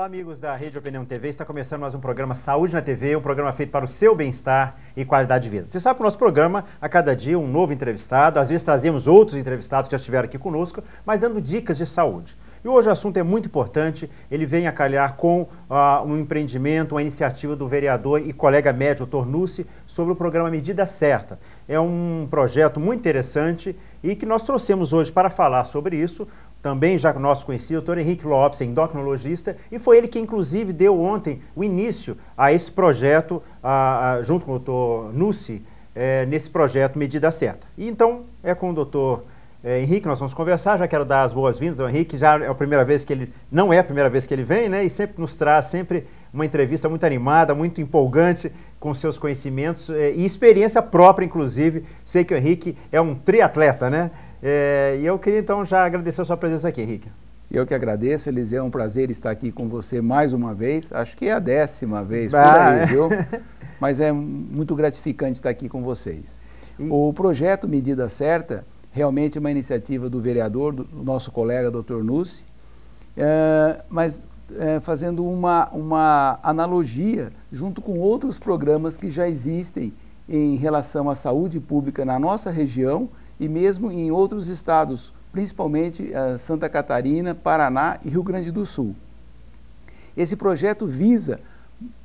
amigos da Rede Opinião TV, está começando mais um programa Saúde na TV, um programa feito para o seu bem-estar e qualidade de vida. Você sabe que o nosso programa, a cada dia, um novo entrevistado, às vezes trazemos outros entrevistados que já estiveram aqui conosco, mas dando dicas de saúde. E hoje o assunto é muito importante, ele vem a calhar com um empreendimento, uma iniciativa do vereador e colega médico, Dr. Nussi, sobre o programa Medida Certa. É um projeto muito interessante e que nós trouxemos hoje para falar sobre isso, também já nosso conhecido, o Dr. Henrique Lopes, endocrinologista, e foi ele que inclusive deu ontem o início a esse projeto, junto com o Dr. Nussi, nesse projeto Medida Certa. E então é com o Dr. Henrique nós vamos conversar, já quero dar as boas-vindas ao Henrique, já é a primeira vez que ele, não é a primeira vez que ele vem, né, e sempre nos traz sempre uma entrevista muito animada, muito empolgante, com seus conhecimentos e experiência própria, inclusive. Sei que o Henrique é um triatleta, né? E eu queria então já agradecer a sua presença aqui, Henrique. Eu que agradeço, Eliseu, é um prazer estar aqui com você mais uma vez, acho que é a 10ª vez por aí, viu? Mas é muito gratificante estar aqui com vocês. O projeto Medida Certa realmente é uma iniciativa do vereador, do nosso colega Dr. Nussi, mas fazendo uma analogia junto com outros programas que já existem em relação à saúde pública na nossa região e mesmo em outros estados, principalmente Santa Catarina, Paraná e Rio Grande do Sul. Esse projeto visa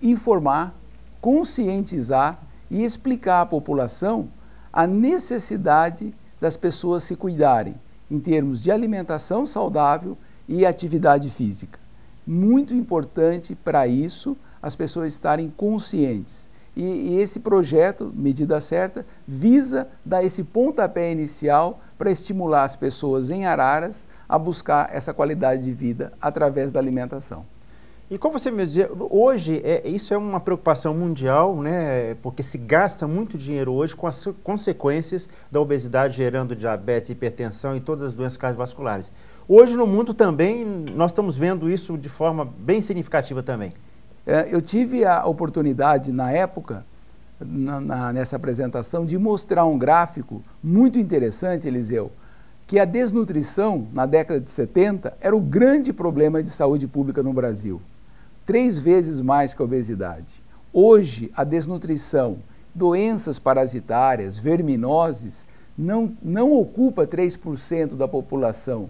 informar, conscientizar e explicar à população a necessidade das pessoas se cuidarem em termos de alimentação saudável e atividade física. Muito importante para isso as pessoas estarem conscientes. E esse projeto, Medida Certa, visa dar esse pontapé inicial para estimular as pessoas em Araras a buscar essa qualidade de vida através da alimentação. E como você me dizia, hoje isso é uma preocupação mundial, né? Porque se gasta muito dinheiro hoje com as consequências da obesidade gerando diabetes, hipertensão e todas as doenças cardiovasculares. Hoje no mundo também nós estamos vendo isso de forma bem significativa também. Eu tive a oportunidade na época, nessa apresentação, de mostrar um gráfico muito interessante, Eliseu, que a desnutrição na década de 70 era o grande problema de saúde pública no Brasil. 3 vezes mais que a obesidade. Hoje, a desnutrição, doenças parasitárias, verminoses, não ocupa 3% da população.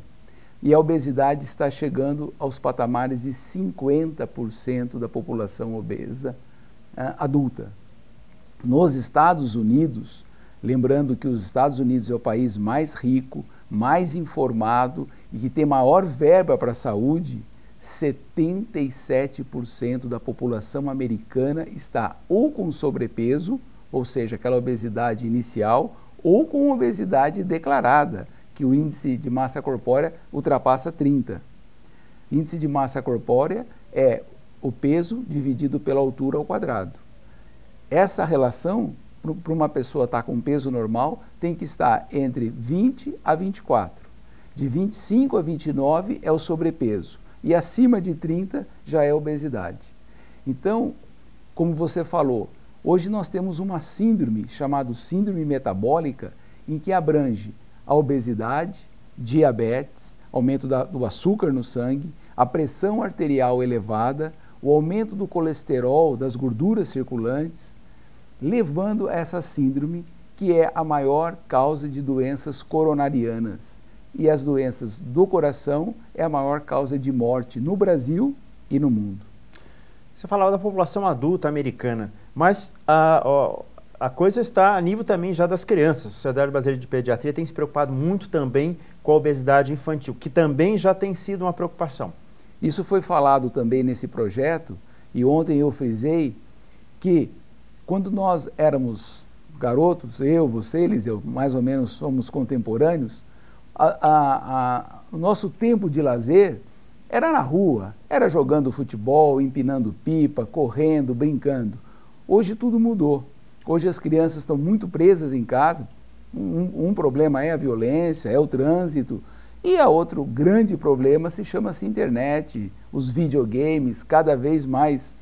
E a obesidade está chegando aos patamares de 50% da população obesa adulta. Nos Estados Unidos, lembrando que os Estados Unidos é o país mais rico, mais informado e que tem maior verba para a saúde, 77% da população americana está ou com sobrepeso, ou seja, aquela obesidade inicial, ou com obesidade declarada, que o índice de massa corpórea ultrapassa 30. Índice de massa corpórea é o peso dividido pela altura ao quadrado. Essa relação, para uma pessoa estar com peso normal, tem que estar entre 20 a 24. De 25 a 29 é o sobrepeso. E acima de 30 já é obesidade. Então, como você falou, hoje nós temos uma síndrome chamada síndrome metabólica, em que abrange a obesidade, diabetes, aumento do açúcar no sangue, a pressão arterial elevada, o aumento do colesterol, das gorduras circulantes, levando a essa síndrome que é a maior causa de doenças coronarianas. E as doenças do coração é a maior causa de morte no Brasil e no mundo. Você falava da população adulta americana, mas a coisa está a nível também já das crianças. A Sociedade Brasileira de Pediatria tem se preocupado muito também com a obesidade infantil, que também já tem sido uma preocupação. Isso foi falado também nesse projeto, e ontem eu frisei que quando nós éramos garotos, eu, você, Eliseu, mais ou menos somos contemporâneos, o nosso tempo de lazer era na rua, era jogando futebol, empinando pipa, correndo, brincando. Hoje tudo mudou. Hoje as crianças estão muito presas em casa. Um problema é a violência, é o trânsito. E a outro grande problema se chama-se internet, os videogames, cada vez mais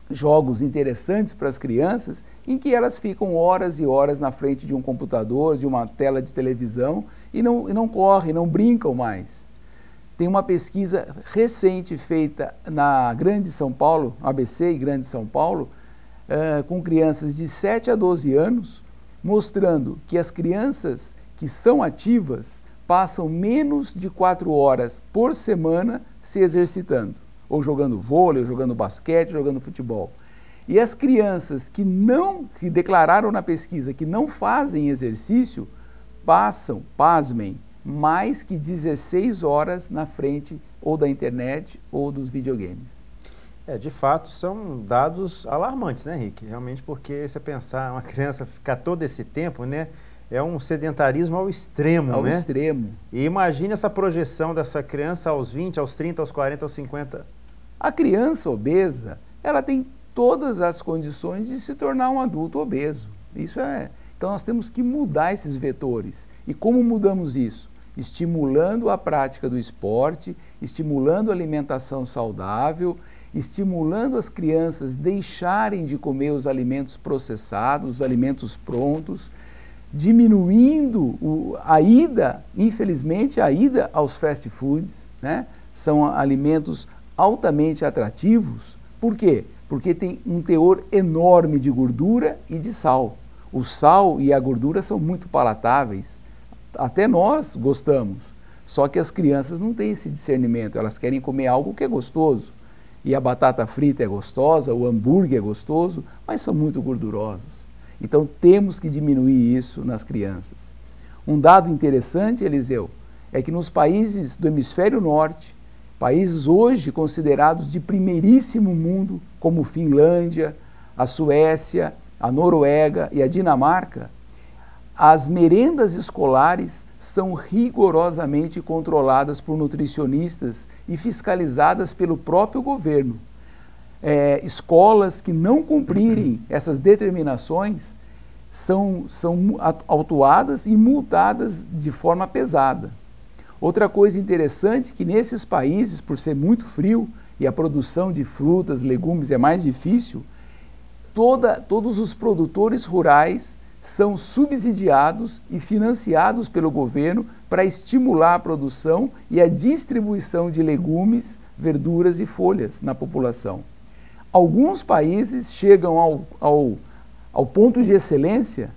jogos interessantes para as crianças, em que elas ficam horas e horas na frente de um computador, de uma tela de televisão, e não correm, não brincam mais. Tem uma pesquisa recente feita na Grande São Paulo, ABC e Grande São Paulo, com crianças de 7 a 12 anos, mostrando que as crianças que são ativas passam menos de 4 horas por semana se exercitando, ou jogando vôlei, ou jogando basquete, jogando futebol. E as crianças que declararam na pesquisa que não fazem exercício, passam, pasmem, mais que 16 horas na frente ou da internet ou dos videogames. De fato, são dados alarmantes, né, Henrique? Realmente, porque você pensar uma criança ficar todo esse tempo, né, é um sedentarismo ao extremo, Ao né? extremo. E imagine essa projeção dessa criança aos 20, aos 30, aos 40, aos 50. A criança obesa, ela tem todas as condições de se tornar um adulto obeso. Então nós temos que mudar esses vetores. E como mudamos isso? Estimulando a prática do esporte, estimulando a alimentação saudável, estimulando as crianças deixarem de comer os alimentos processados, os alimentos prontos, diminuindo infelizmente, a ida aos fast foods, né? São alimentos altamente atrativos. Por quê? Porque tem um teor enorme de gordura e de sal. O sal e a gordura são muito palatáveis. Até nós gostamos. Só que as crianças não têm esse discernimento. Elas querem comer algo que é gostoso. E a batata frita é gostosa, o hambúrguer é gostoso, mas são muito gordurosos. Então temos que diminuir isso nas crianças. Um dado interessante, Eliseu, é que nos países do hemisfério norte, países hoje considerados de primeiríssimo mundo, como Finlândia, a Suécia, a Noruega e a Dinamarca, as merendas escolares são rigorosamente controladas por nutricionistas e fiscalizadas pelo próprio governo. Escolas que não cumprirem essas determinações são autuadas e multadas de forma pesada. Outra coisa interessante é que nesses países, por ser muito frio e a produção de frutas, legumes é mais difícil, todos os produtores rurais são subsidiados e financiados pelo governo para estimular a produção e a distribuição de legumes, verduras e folhas na população. Alguns países chegam ao ponto de excelência,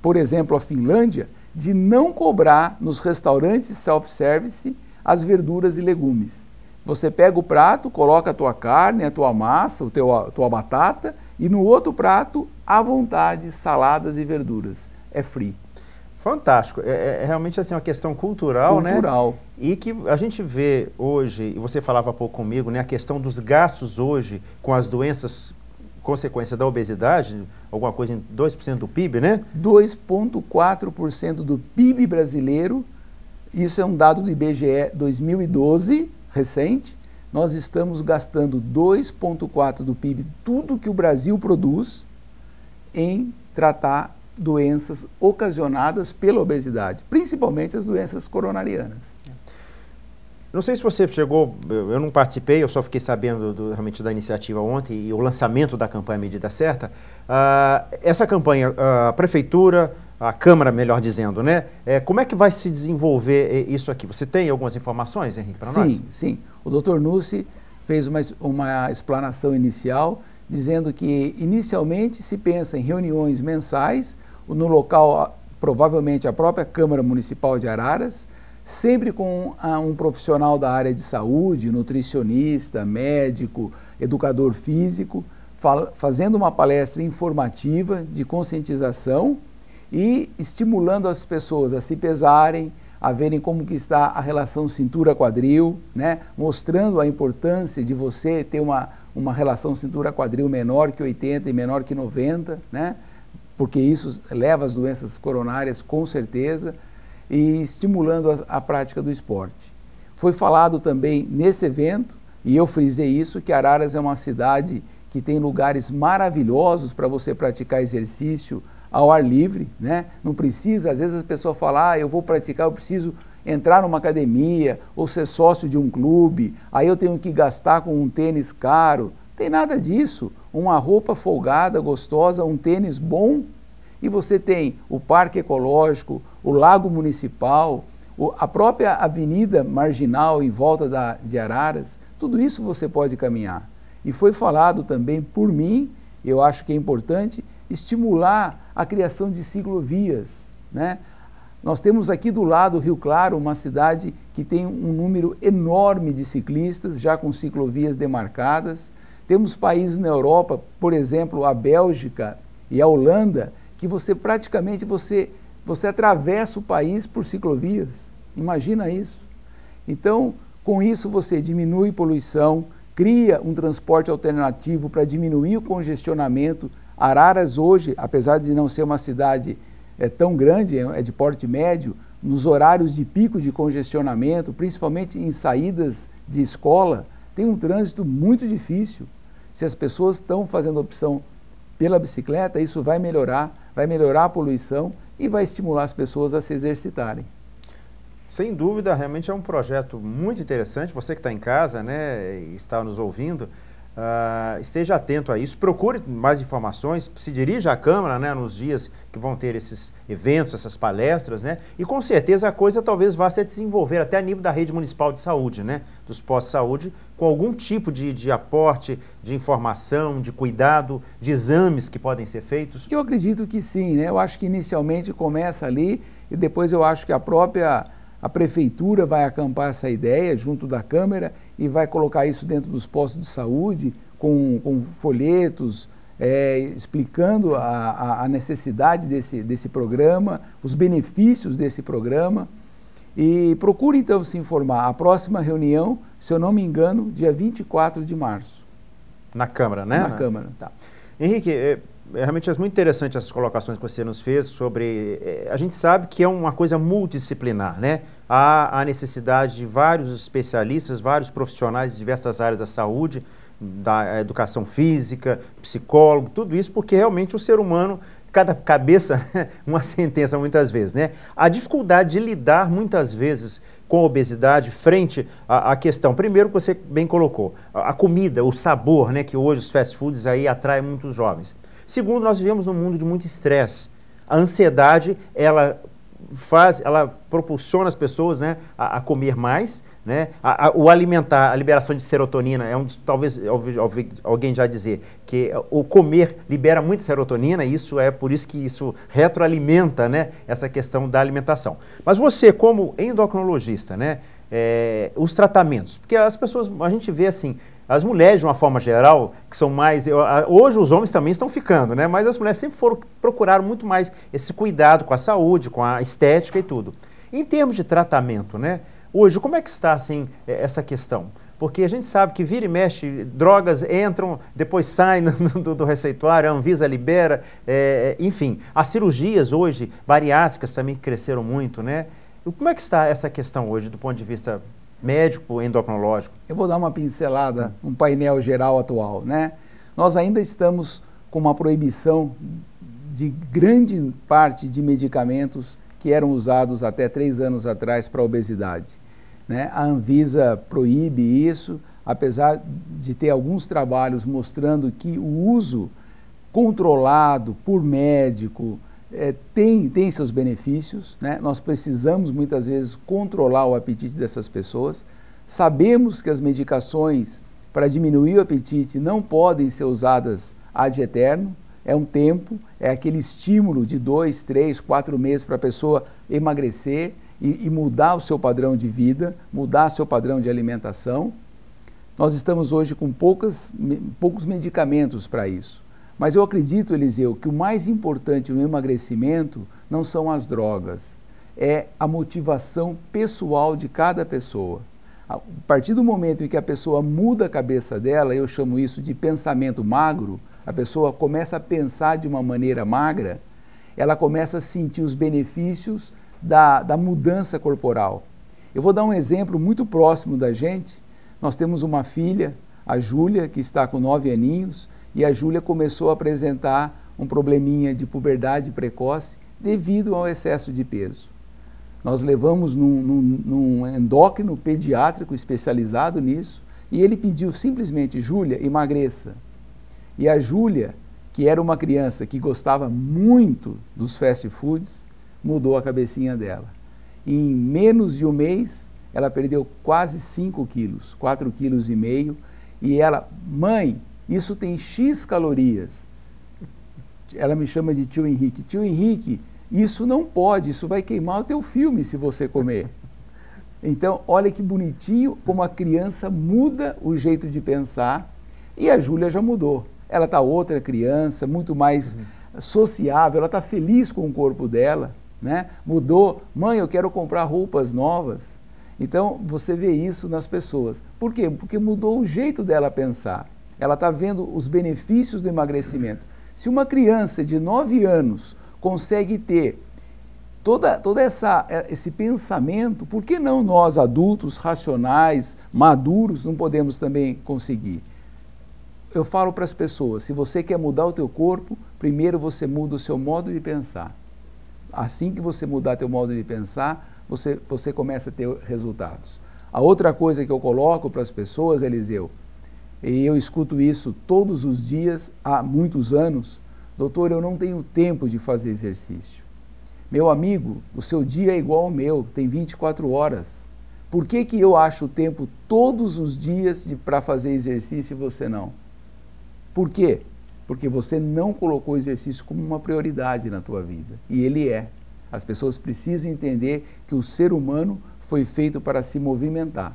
por exemplo, a Finlândia, de não cobrar nos restaurantes self-service as verduras e legumes. Você pega o prato, coloca a tua carne, a tua massa, a tua batata, e no outro prato, à vontade, saladas e verduras. É free. Fantástico. É realmente assim uma questão cultural, né? E que a gente vê hoje, e você falava há pouco comigo, né, a questão dos gastos hoje com as doenças, consequência da obesidade, alguma coisa em 2% do PIB, né? 2,4% do PIB brasileiro, isso é um dado do IBGE 2012, recente, nós estamos gastando 2,4% do PIB, tudo que o Brasil produz, em tratar doenças ocasionadas pela obesidade, principalmente as doenças coronarianas. Não sei se você chegou, eu não participei, eu só fiquei sabendo realmente da iniciativa ontem e o lançamento da campanha Medida Certa. Essa campanha, a Prefeitura, a Câmara, melhor dizendo, né? Como é que vai se desenvolver isso aqui? Você tem algumas informações, Henrique, para nós? Sim. O Dr. Nussi fez uma explanação inicial, dizendo que inicialmente se pensa em reuniões mensais, no local, provavelmente a própria Câmara Municipal de Araras, sempre com um profissional da área de saúde, nutricionista, médico, educador físico, fazendo uma palestra informativa de conscientização e estimulando as pessoas a se pesarem, a verem como que está a relação cintura-quadril, né? Mostrando a importância de você ter uma relação cintura-quadril menor que 80 e menor que 90, né? Porque isso leva às doenças coronárias com certeza, e estimulando a prática do esporte. Foi falado também nesse evento, e eu frisei isso, que Araras é uma cidade que tem lugares maravilhosos para você praticar exercício ao ar livre, né? Não precisa, às vezes as pessoas falam, eu vou praticar, eu preciso entrar numa academia ou ser sócio de um clube, aí eu tenho que gastar com um tênis caro. Não tem nada disso. Uma roupa folgada, gostosa, um tênis bom, e você tem o Parque Ecológico, o Lago Municipal, A própria avenida marginal em volta de Araras, tudo isso você pode caminhar. E foi falado também por mim, eu acho que é importante, estimular a criação de ciclovias, né? Nós temos aqui do lado Rio Claro, uma cidade que tem um número enorme de ciclistas, já com ciclovias demarcadas. Temos países na Europa, por exemplo, a Bélgica e a Holanda, que você atravessa o país por ciclovias. Imagina isso. Então, com isso você diminui poluição, cria um transporte alternativo para diminuir o congestionamento. Araras hoje, apesar de não ser uma cidade tão grande, é de porte médio, nos horários de pico de congestionamento, principalmente em saídas de escola, tem um trânsito muito difícil. Se as pessoas estão fazendo opção pela bicicleta, isso vai melhorar a poluição e vai estimular as pessoas a se exercitarem. Sem dúvida, realmente é um projeto muito interessante. Você que está em casa, né, e está nos ouvindo, esteja atento a isso, procure mais informações, se dirija à Câmara, né, nos dias que vão ter esses eventos, essas palestras, né, e com certeza a coisa talvez vá se desenvolver até a nível da rede municipal de saúde, né, dos postos de saúde, com algum tipo de aporte, de informação, de cuidado, de exames que podem ser feitos? Eu acredito que sim, né, eu acho que inicialmente começa ali e depois eu acho que a prefeitura vai acampar essa ideia junto da Câmara e vai colocar isso dentro dos postos de saúde com folhetos, explicando a necessidade desse programa, os benefícios desse programa. E procure então se informar. A próxima reunião, se eu não me engano, dia 24 de março. Na Câmara, né? Na Câmara. Tá. Henrique, realmente é muito interessante essas colocações que você nos fez sobre... a gente sabe que é uma coisa multidisciplinar, né? Há a necessidade de vários especialistas, vários profissionais de diversas áreas da saúde, da educação física, psicólogo, tudo isso porque realmente o ser humano, cada cabeça, uma sentença muitas vezes, né? A dificuldade de lidar muitas vezes com a obesidade frente à questão, primeiro que você bem colocou, a comida, o sabor, né? Que hoje os fast foods aí atraem muitos jovens. Segundo, nós vivemos num mundo de muito estresse. A ansiedade, ela propulsiona as pessoas, né, a comer mais, né, o alimentar, a liberação de serotonina, talvez alguém já dizer que o comer libera muito serotonina, e por isso que isso retroalimenta, né, essa questão da alimentação. Mas você, como endocrinologista, né, os tratamentos, porque as pessoas, a gente vê assim, as mulheres, de uma forma geral, que são mais... Hoje os homens também estão ficando, né? Mas as mulheres sempre procuraram muito mais esse cuidado com a saúde, com a estética e tudo. Em termos de tratamento, né? Hoje, como é que está, assim, essa questão? Porque a gente sabe que vira e mexe, drogas entram, depois saem do receituário, a Anvisa libera, enfim. As cirurgias hoje, bariátricas também cresceram muito, né? Como é que está essa questão hoje, do ponto de vista médico, endocrinológico? Eu vou dar uma pincelada, um painel geral atual, né? Nós ainda estamos com uma proibição de grande parte de medicamentos que eram usados até 3 anos atrás para a obesidade, né? A Anvisa proíbe isso, apesar de ter alguns trabalhos mostrando que o uso controlado por médico tem seus benefícios, né? Nós precisamos muitas vezes controlar o apetite dessas pessoas. Sabemos que as medicações para diminuir o apetite não podem ser usadas ad eterno, é um tempo, é aquele estímulo de 2, 3, 4 meses para a pessoa emagrecer e mudar o seu padrão de vida, mudar o seu padrão de alimentação. Nós estamos hoje com poucos medicamentos para isso. Mas eu acredito, Eliseu, que o mais importante no emagrecimento não são as drogas, é a motivação pessoal de cada pessoa. A partir do momento em que a pessoa muda a cabeça dela, eu chamo isso de pensamento magro, a pessoa começa a pensar de uma maneira magra, ela começa a sentir os benefícios da mudança corporal. Eu vou dar um exemplo muito próximo da gente. Nós temos uma filha, a Júlia, que está com 9 aninhos, e a Júlia começou a apresentar um probleminha de puberdade precoce devido ao excesso de peso. Nós levamos num endócrino pediátrico especializado nisso e ele pediu simplesmente: Júlia, emagreça. E a Júlia, que era uma criança que gostava muito dos fast foods, mudou a cabecinha dela. Em menos de um mês, ela perdeu quase 5 quilos, 4,5 quilos. E ela, mãe, isso tem X calorias. Ela me chama de tio Henrique. Tio Henrique, isso não pode, isso vai queimar o teu filme se você comer. Então, olha que bonitinho como a criança muda o jeito de pensar. E a Júlia já mudou. Ela está outra criança, muito mais sociável, ela está feliz com o corpo dela, né? Mudou, mãe, eu quero comprar roupas novas. Então, você vê isso nas pessoas. Por quê? Porque mudou o jeito dela pensar. Ela está vendo os benefícios do emagrecimento. Se uma criança de 9 anos consegue ter todo esse pensamento, por que não nós, adultos, racionais, maduros, não podemos também conseguir? Eu falo para as pessoas, se você quer mudar o teu corpo, primeiro você muda o seu modo de pensar. Assim que você mudar teu modo de pensar, você começa a ter resultados. A outra coisa que eu coloco para as pessoas, Eliseu, e eu escuto isso todos os dias há muitos anos, doutor, eu não tenho tempo de fazer exercício. Meu amigo, o seu dia é igual ao meu, tem 24 horas. Por que eu acho tempo todos os dias para fazer exercício e você não? Por quê? Porque você não colocou o exercício como uma prioridade na tua vida. E ele é. As pessoas precisam entender que o ser humano foi feito para se movimentar.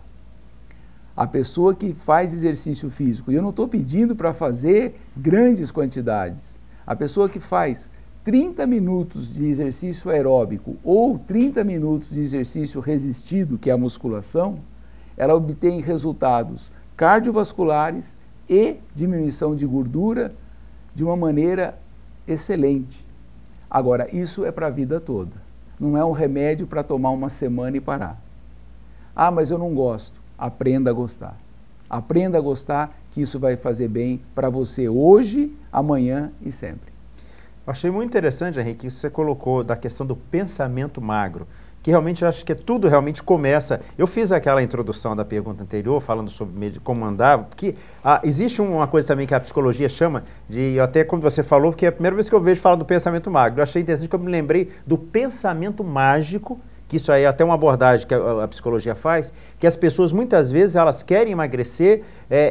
A pessoa que faz exercício físico, e eu não estou pedindo para fazer grandes quantidades, a pessoa que faz 30 minutos de exercício aeróbico ou 30 minutos de exercício resistido, que é a musculação, ela obtém resultados cardiovasculares e diminuição de gordura de uma maneira excelente. Agora, isso é para a vida toda. Não é um remédio para tomar uma semana e parar. Ah, mas eu não gosto. Aprenda a gostar. Aprenda a gostar, que isso vai fazer bem para você hoje, amanhã e sempre. Achei muito interessante, Henrique, isso que você colocou da questão do pensamento magro, que realmente eu acho que tudo realmente começa. Eu fiz aquela introdução da pergunta anterior, falando sobre como andar, porque existe uma coisa também que a psicologia chama de, até como você falou, porque é a primeira vez que eu vejo falar do pensamento magro. Eu achei interessante que eu me lembrei do pensamento mágico, que isso aí é até uma abordagem que a psicologia faz, que as pessoas muitas vezes elas querem emagrecer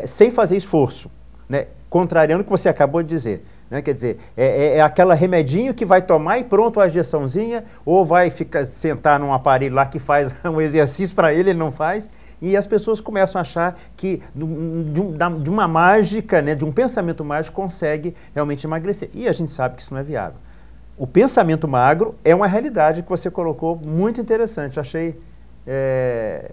sem fazer esforço, né? Contrariando o que você acabou de dizer. Né? Quer dizer, é aquele remedinho que vai tomar e pronto, a injeçãozinha, ou vai sentar num aparelho lá que faz um exercício para ele não faz, e as pessoas começam a achar que de uma mágica, né, de um pensamento mágico, consegue realmente emagrecer. E a gente sabe que isso não é viável. O pensamento magro é uma realidade que você colocou muito interessante. Eu achei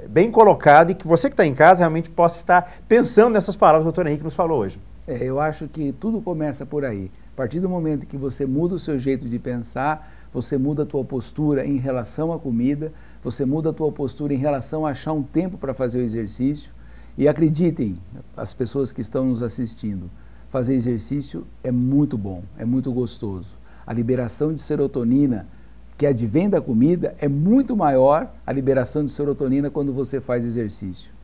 bem colocado e que você que está em casa realmente possa estar pensando nessas palavras que o doutor Henrique nos falou hoje. Eu acho que tudo começa por aí. A partir do momento que você muda o seu jeito de pensar, você muda a tua postura em relação à comida, você muda a tua postura em relação a achar um tempo para fazer o exercício. E acreditem, as pessoas que estão nos assistindo, fazer exercício é muito bom, é muito gostoso. A liberação de serotonina que advém da comida é muito maior a liberação de serotonina quando você faz exercício.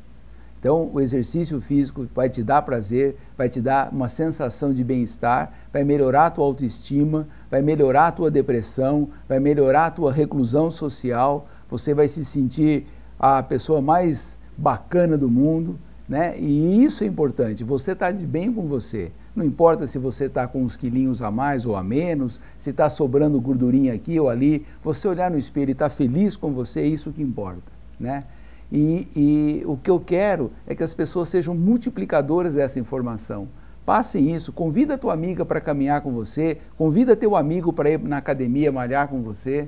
Então, o exercício físico vai te dar prazer, vai te dar uma sensação de bem-estar, vai melhorar a tua autoestima, vai melhorar a tua depressão, vai melhorar a tua reclusão social, você vai se sentir a pessoa mais bacana do mundo, né? E isso é importante, você está de bem com você. Não importa se você está com uns quilinhos a mais ou a menos, se está sobrando gordurinha aqui ou ali, você olhar no espelho e estar feliz com você, é isso que importa, né? E o que eu quero é que as pessoas sejam multiplicadoras dessa informação. Passem isso, convida a tua amiga para caminhar com você, convida teu amigo para ir na academia malhar com você.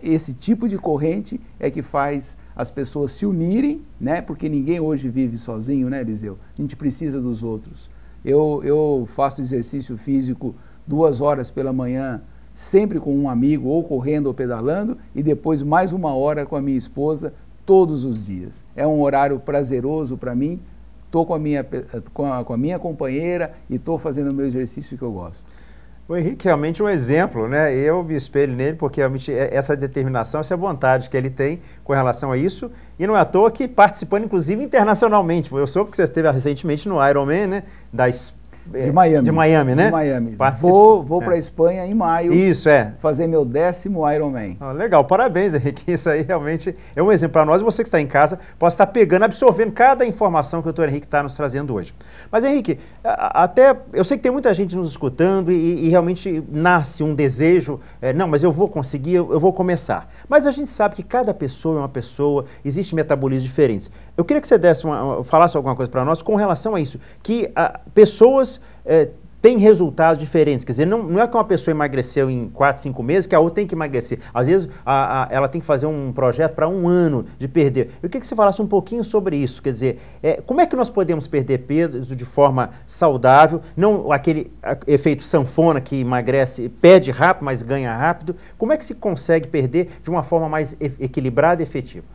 Esse tipo de corrente é que faz as pessoas se unirem, né? Porque ninguém hoje vive sozinho, né, Eliseu? A gente precisa dos outros. Eu faço exercício físico 2 horas pela manhã, sempre com um amigo, ou correndo ou pedalando, e depois mais 1 hora com a minha esposa, todos os dias. É um horário prazeroso para mim, estou com a minha companheira e estou fazendo o meu exercício que eu gosto. O Henrique realmente é um exemplo, né? Eu me espelho nele porque realmente essa determinação, essa vontade que ele tem com relação a isso, e não é à toa que participando inclusive internacionalmente. Eu soube que você esteve recentemente no Ironman, né? De Miami. De Miami, né? De Miami. Vou para a Espanha em maio. Isso, fazer meu 10º Ironman. Legal, parabéns, Henrique. Isso aí realmente é um exemplo para nós. Você que está em casa pode estar pegando, absorvendo cada informação que o Dr. Henrique está nos trazendo hoje. Mas, Henrique, até eu sei que tem muita gente nos escutando e realmente nasce um desejo, não, mas eu vou conseguir, eu vou começar. Mas a gente sabe que cada pessoa é uma pessoa, existem metabolismos diferentes. Eu queria que você falasse alguma coisa para nós com relação a isso, que pessoas têm resultados diferentes, quer dizer, não é que uma pessoa emagreceu em 4, 5 meses que a outra tem que emagrecer. Às vezes ela tem que fazer um projeto para 1 ano de perder. Eu queria que você falasse um pouquinho sobre isso, quer dizer, como é que nós podemos perder peso de forma saudável, não aquele efeito sanfona que emagrece, perde rápido, mas ganha rápido. Como é que se consegue perder de uma forma mais equilibrada e efetiva?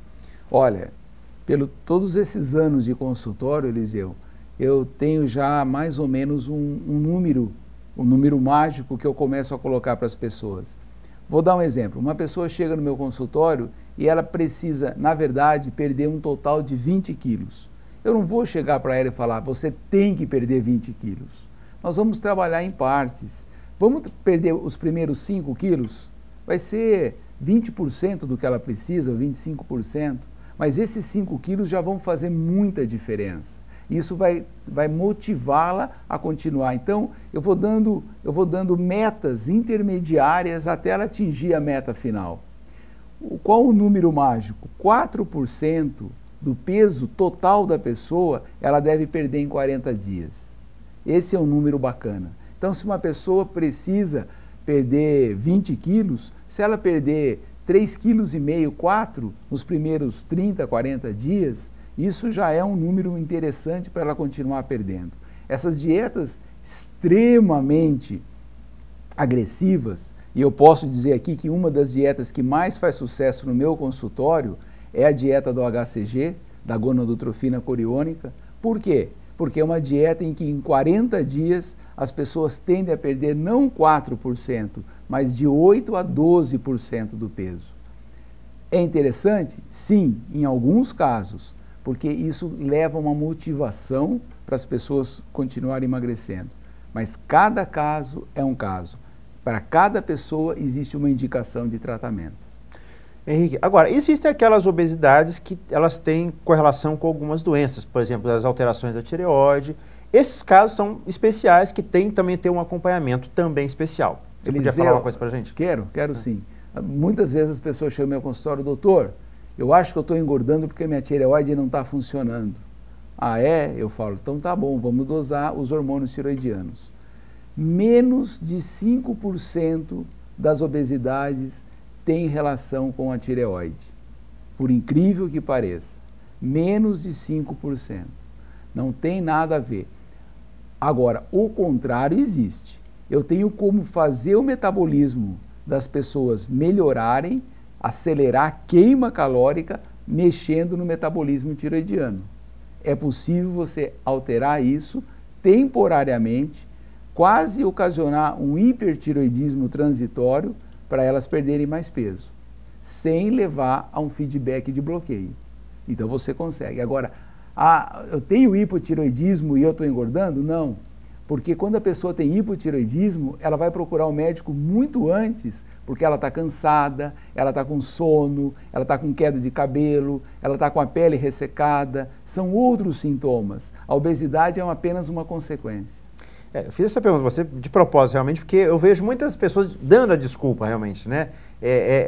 Olha, todos esses anos de consultório, Eliseu, eu tenho já mais ou menos um número mágico que eu começo a colocar para as pessoas. Vou dar um exemplo. Uma pessoa chega no meu consultório e ela precisa, na verdade, perder um total de 20 quilos. Eu não vou chegar para ela e falar, você tem que perder 20 quilos. Nós vamos trabalhar em partes. Vamos perder os primeiros 5 quilos? Vai ser 20% do que ela precisa, 25%. Mas esses 5 quilos já vão fazer muita diferença. Isso vai motivá-la a continuar. Então, eu vou dando metas intermediárias até ela atingir a meta final. Qual o número mágico? 4% do peso total da pessoa, ela deve perder em 40 dias. Esse é um número bacana. Então, se uma pessoa precisa perder 20 quilos, se ela perder 3,5 kg, 4 nos primeiros 30, 40 dias, isso já é um número interessante para ela continuar perdendo. Essas dietas extremamente agressivas, e eu posso dizer aqui que uma das dietas que mais faz sucesso no meu consultório é a dieta do HCG, da gonadotrofina coriônica. Por quê? Porque é uma dieta em que em 40 dias as pessoas tendem a perder não 4%, mas de 8% a 12% do peso. É interessante? Sim, em alguns casos, porque isso leva uma motivação para as pessoas continuarem emagrecendo. Mas cada caso é um caso. Para cada pessoa existe uma indicação de tratamento. Henrique, agora, existem aquelas obesidades que elas têm correlação com algumas doenças, por exemplo, as alterações da tireoide. Esses casos são especiais que também ter um acompanhamento também especial. Você podia falar uma coisa para a gente? Quero sim. Muitas vezes as pessoas chegam no meu consultório, doutor, eu acho que eu estou engordando porque minha tireoide não está funcionando. Ah, é? Eu falo, então tá bom, vamos dosar os hormônios tiroidianos. Menos de 5% das obesidades tem relação com a tireoide. Por incrível que pareça. Menos de 5%. Não tem nada a ver. Agora, o contrário existe. Eu tenho como fazer o metabolismo das pessoas melhorarem, acelerar a queima calórica, mexendo no metabolismo tiroidiano. É possível você alterar isso temporariamente, quase ocasionar um hipertiroidismo transitório para elas perderem mais peso, sem levar a um feedback de bloqueio. Então você consegue. Agora, eu tenho hipotiroidismo e eu estou engordando? Não. Porque quando a pessoa tem hipotiroidismo, ela vai procurar o médico muito antes, porque ela está cansada, ela está com sono, ela está com queda de cabelo, ela está com a pele ressecada, são outros sintomas. A obesidade é apenas uma consequência. Eu fiz essa pergunta você de propósito, realmente, porque eu vejo muitas pessoas dando a desculpa, realmente, né?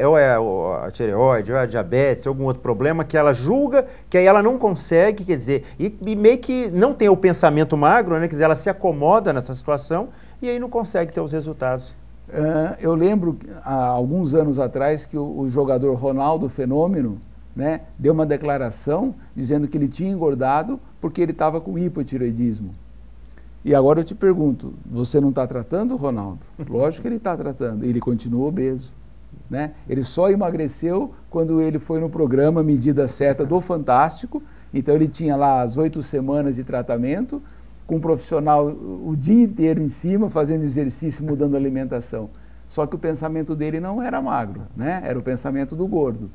Ou é a tireoide, ou é a diabetes, ou algum outro problema que ela julga, que aí ela não consegue, quer dizer, e meio que não tem o pensamento magro, né? Quer dizer, ela se acomoda nessa situação e aí não consegue ter os resultados. Eu lembro, há alguns anos atrás, que o jogador Ronaldo Fenômeno, né, deu uma declaração dizendo que ele tinha engordado porque ele estava com hipotireoidismo. E agora eu te pergunto, você não está tratando, Ronaldo? Lógico que ele está tratando, ele continua obeso. Né? Ele só emagreceu quando ele foi no programa Medida Certa do Fantástico, então ele tinha lá as 8 semanas de tratamento, com um profissional o dia inteiro em cima, fazendo exercício, mudando a alimentação. Só que o pensamento dele não era magro, né? Era o pensamento do gordo.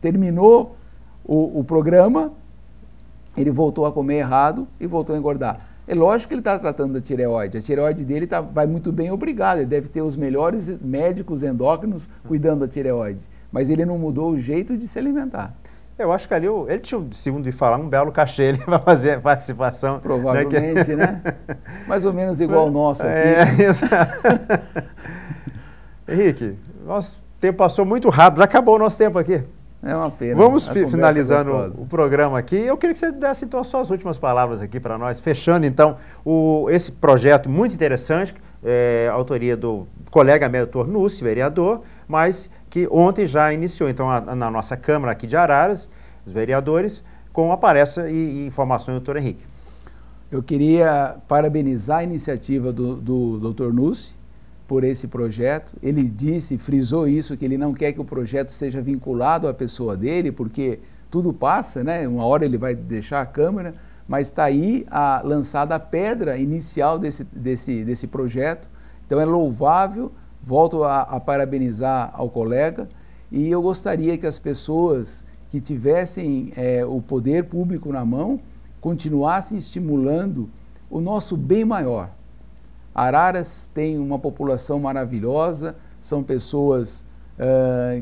Terminou o programa, ele voltou a comer errado e voltou a engordar. É lógico que ele está tratando da tireoide. A tireoide dele vai muito bem, obrigado. Ele deve ter os melhores médicos endócrinos cuidando da tireoide. Mas ele não mudou o jeito de se alimentar. Eu acho que ali ele tinha, segundo de falar, um belo cachê ele vai fazer a participação. Provavelmente, né? Mais ou menos igual o nosso aqui. Exato. Henrique, nosso tempo passou muito rápido, já acabou o nosso tempo aqui. É uma pena. Vamos finalizando o programa aqui. Eu queria que você desse então as suas últimas palavras aqui para nós, fechando então esse projeto muito interessante, autoria do colega meu, doutor Núcio, vereador, mas que ontem já iniciou então na nossa Câmara aqui de Araras, os vereadores, com a palestra e informações do doutor Henrique. Eu queria parabenizar a iniciativa do doutor Núcio por esse projeto. Ele disse, frisou isso, que ele não quer que o projeto seja vinculado à pessoa dele, porque tudo passa, né? Uma hora ele vai deixar a Câmara, mas está aí lançada a pedra inicial desse projeto. Então é louvável, volto a parabenizar ao colega, e eu gostaria que as pessoas que tivessem o poder público na mão continuassem estimulando o nosso bem maior. Araras tem uma população maravilhosa, são pessoas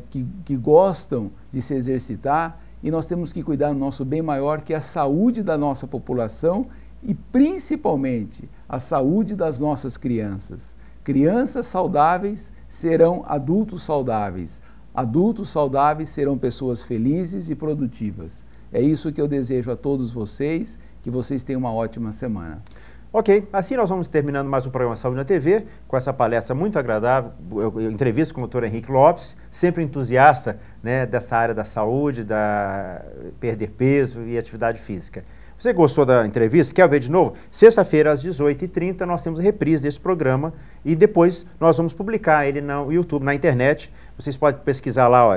que gostam de se exercitar, e nós temos que cuidar do nosso bem maior, que é a saúde da nossa população e principalmente a saúde das nossas crianças. Crianças saudáveis serão adultos saudáveis. Adultos saudáveis serão pessoas felizes e produtivas. É isso que eu desejo a todos vocês, que vocês tenham uma ótima semana. Ok, assim nós vamos terminando mais um programa Saúde na TV, com essa palestra muito agradável, entrevista com o Dr. Henrique Lopes, sempre entusiasta, né, dessa área da saúde, da perder peso e atividade física. Você gostou da entrevista? Quer ver de novo? Sexta-feira, às 18h30, nós temos reprise desse programa e depois nós vamos publicar ele no YouTube, na internet. Vocês podem pesquisar lá, ó,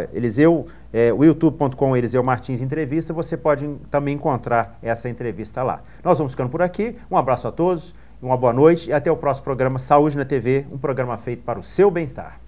o youtube.com Eliseu Martins Entrevista, você pode também encontrar essa entrevista lá. Nós vamos ficando por aqui, um abraço a todos, uma boa noite e até o próximo programa Saúde na TV, um programa feito para o seu bem-estar.